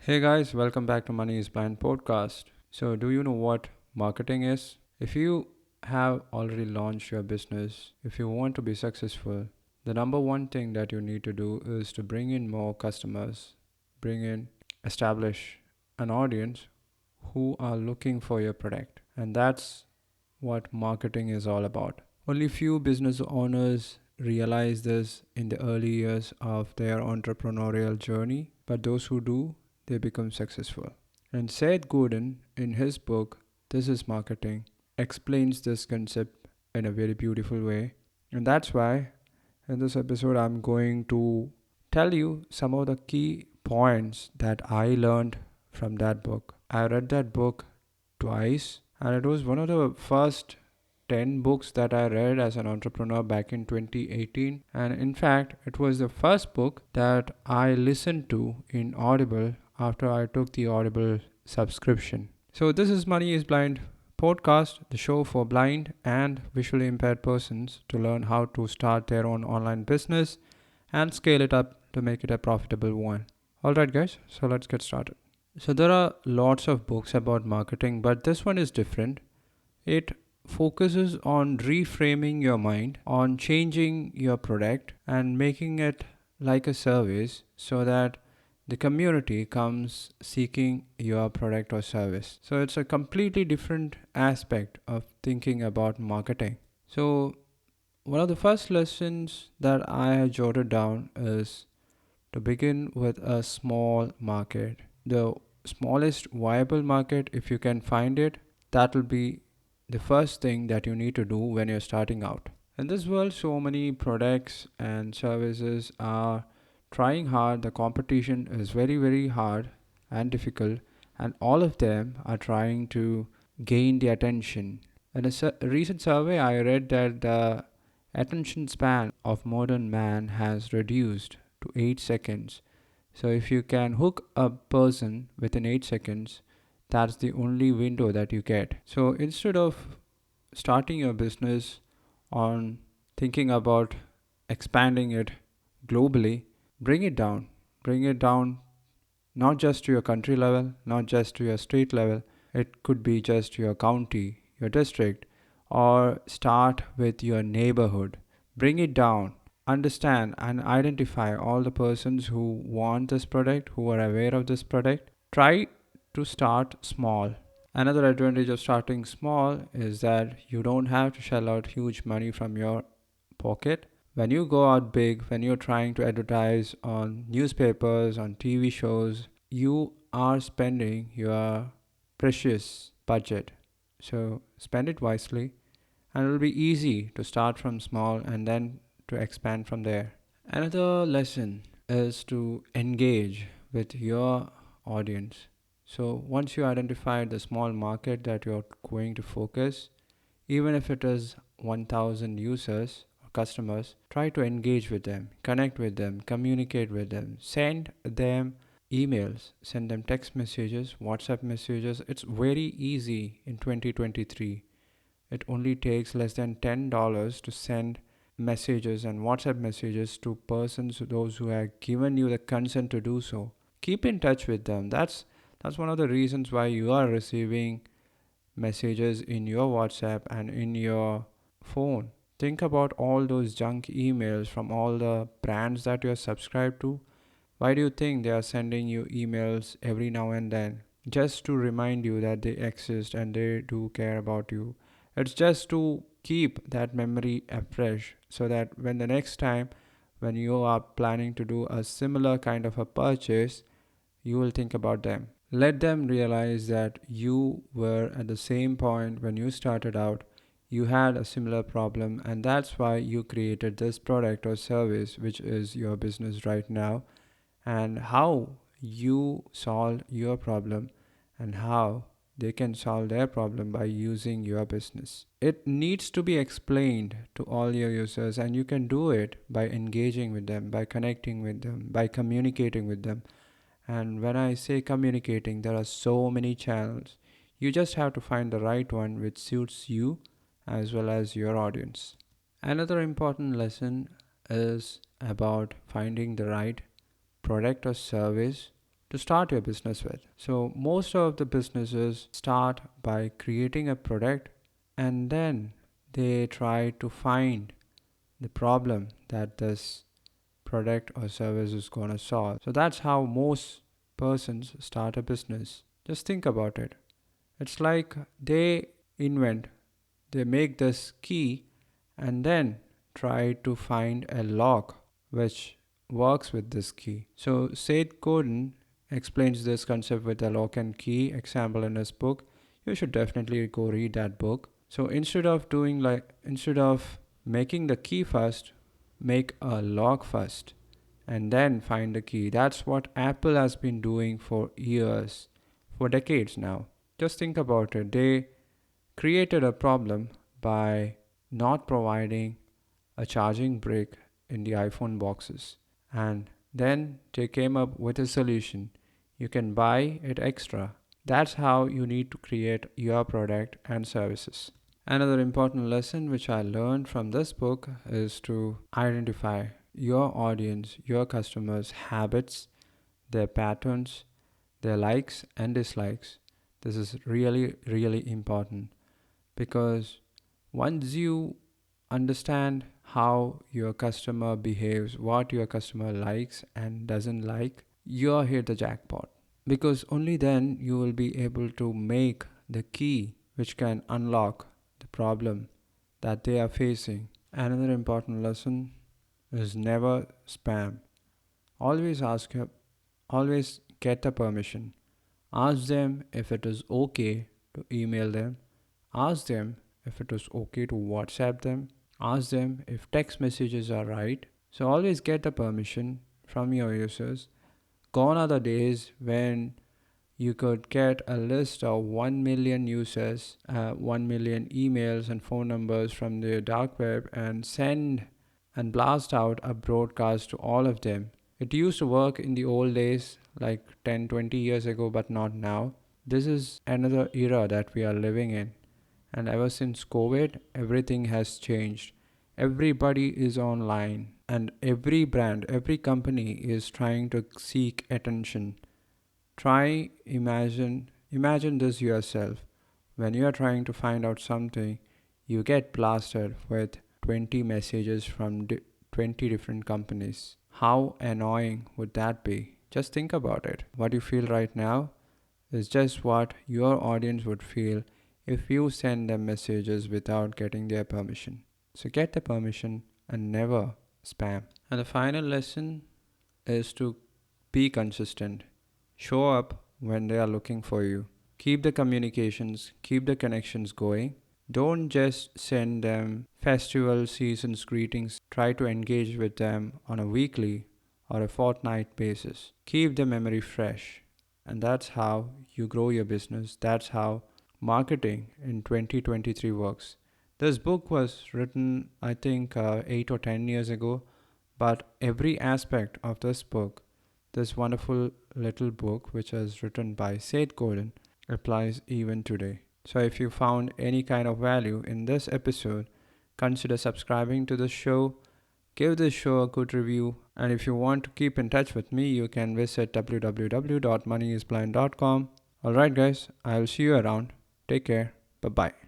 Hey guys, welcome back to Money is Blind podcast. So, do you know what marketing is? If you have already launched your business, if you want to be successful, the number one thing that you need to do is to bring in more customers, establish an audience who are looking for your product. And that's what marketing is all about. Only few business owners realize this in the early years of their entrepreneurial journey, but those who do, they become successful. And Seth Godin, in his book, This is Marketing, explains this concept in a very beautiful way. And that's why in this episode, I'm going to tell you some of the key points that I learned from that book. I read that book twice, and it was one of the first 10 books that I read as an entrepreneur back in 2018. And in fact, it was the first book that I listened to in Audible after I took the Audible subscription. So, this is Money is Blind podcast, the show for blind and visually impaired persons to learn how to start their own online business and scale it up to make it a profitable one. Alright, guys, so let's get started. So, there are lots of books about marketing, but this one is different. It focuses on reframing your mind, on changing your product and making it like a service so that the community comes seeking your product or service. So it's a completely different aspect of thinking about marketing. So one of the first lessons that I have jotted down is to begin with a small market. The smallest viable market, if you can find it, that will be the first thing that you need to do when you're starting out. In this world, so many products and services are trying hard. The competition is very, very hard and difficult, and all of them are trying to gain the attention. In a recent survey, I read that the attention span of modern man has reduced to 8 seconds. So if you can hook a person within 8 seconds, that's the only window that you get. So instead of starting your business on thinking about expanding it globally, bring it down. Bring it down not just to your country level, not just to your state level. It could be just your county, your district, or start with your neighborhood. Bring it down. Understand and identify all the persons who want this product, who are aware of this product. Try to start small. Another advantage of starting small is that you don't have to shell out huge money from your pocket. When you go out big, when you're trying to advertise on newspapers, on TV shows, you are spending your precious budget. So spend it wisely, and it'll be easy to start from small and then to expand from there. Another lesson is to engage with your audience. So once you identify the small market that you're going to focus, even if it is 1000 users or customers, try to engage with them, connect with them, communicate with them, send them emails, send them text messages, WhatsApp messages. It's very easy in 2023. It only takes less than $10 to send messages and WhatsApp messages to persons, those who have given you the consent to do so. Keep in touch with them. That's one of the reasons why you are receiving messages in your WhatsApp and in your phone. Think about all those junk emails from all the brands that you're subscribed to. Why do you think they are sending you emails every now and then? Just to remind you that they exist and they do care about you. It's just to keep that memory afresh so that when the next time when you are planning to do a similar kind of a purchase, you will think about them. Let them realize that you were at the same point when you started out. You had a similar problem, and that's why you created this product or service, which is your business right now, and how you solve your problem and how they can solve their problem by using your business. It needs to be explained to all your users, and you can do it by engaging with them, by connecting with them, by communicating with them. And when I say communicating, there are so many channels. You just have to find the right one which suits you as well as your audience. Another important lesson is about finding the right product or service to start your business with. So, most of the businesses start by creating a product and then they try to find the problem that this product or service is going to solve. So, that's how most persons start a business. Just think about it. It's like they invent, they make this key and then try to find a lock which works with this key. So Seth Godin explains this concept with a lock and key example in his book. You should definitely go read that book. So instead of making the key first, make a lock first and then find the key. That's what Apple has been doing for years, for decades now. Just think about it. They created a problem by not providing a charging brick in the iPhone boxes. And then they came up with a solution. You can buy it extra. That's how you need to create your product and services. Another important lesson which I learned from this book is to identify your audience, your customers' habits, their patterns, their likes and dislikes. This is really, really important because once you understand how your customer behaves, what your customer likes and doesn't like, you're hit the jackpot. Because only then you will be able to make the key which can unlock the problem that they are facing. Another important lesson is never spam. Always always get the permission. Ask them if it is okay to email them. Ask them if it is okay to WhatsApp them. Ask them if text messages are right. So always get the permission from your users. Gone are the days when you could get a list of 1 million users, 1 million emails and phone numbers from the dark web and send and blast out a broadcast to all of them. It used to work in the old days, like 10, 20 years ago, but not now. This is another era that we are living in. And ever since COVID, everything has changed. Everybody is online, and every brand, every company is trying to seek attention. Imagine this yourself. When you are trying to find out something, you get blasted with 20 messages from 20 different companies. How annoying would that be? Just think about it. What you feel right now is just what your audience would feel if you send them messages without getting their permission. So get the permission and never spam. And the final lesson is to be consistent. Show up when they are looking for you. Keep the communications, keep the connections going. Don't just send them festival seasons greetings. Try to engage with them on a weekly or a fortnight basis. Keep the memory fresh. And that's how you grow your business. That's how marketing in 2023 works. This book was written, I think, 8 or 10 years ago, but every aspect of this book, this wonderful little book which is written by Seth Godin, applies even today. So if you found any kind of value in this episode, consider subscribing to the show. Give this show a good review. And if you want to keep in touch with me, you can visit www.moneyisblind.com. Alright guys, I'll see you around. Take care. Bye-bye.